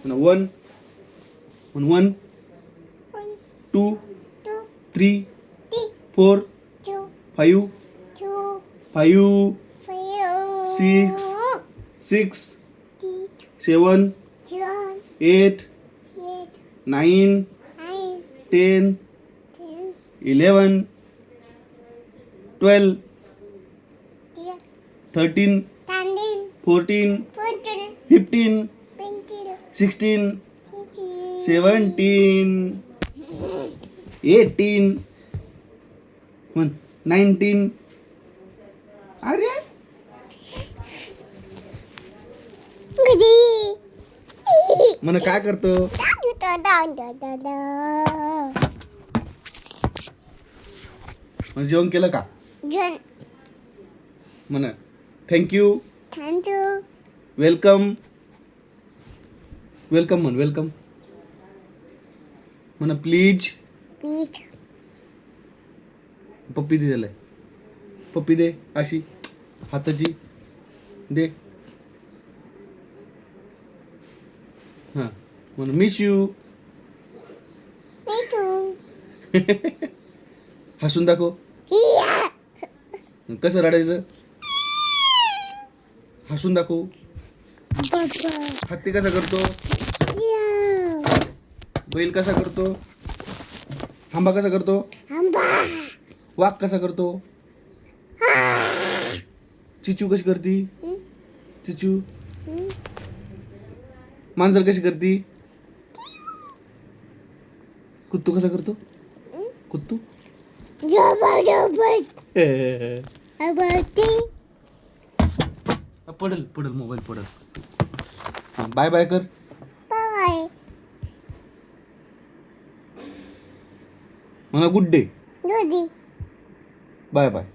One, one, two, three, four, five, six, seven, 8, 9, 10, 11, 12, 13, 14, 15, 16, 17, 18, 19. अरे म्हण काय करतो? जेवण केलं का? म्हण थँक्यू, वेलकम, वेलकम म्हण, वेलकम म्हण, प्लीज. पप्पी दे त्याला, पप्पी दे अशी हाताची दे. हां म्हण मिस यू. हसून दाखव. कसं रडायचं? हसून दाखव. हत्ती कसा करतो? बैल कसा करतो? आंबा कसा करतो? वाघ कसा करतो? चिचू कशी करती? चिचू. मांजर कशी करती? कुत्तू कसा करतो? कुत्तू. पडल पडल मोबाईल पडल. बाय बाय कर. म्हणा गुड डे. Bye bye.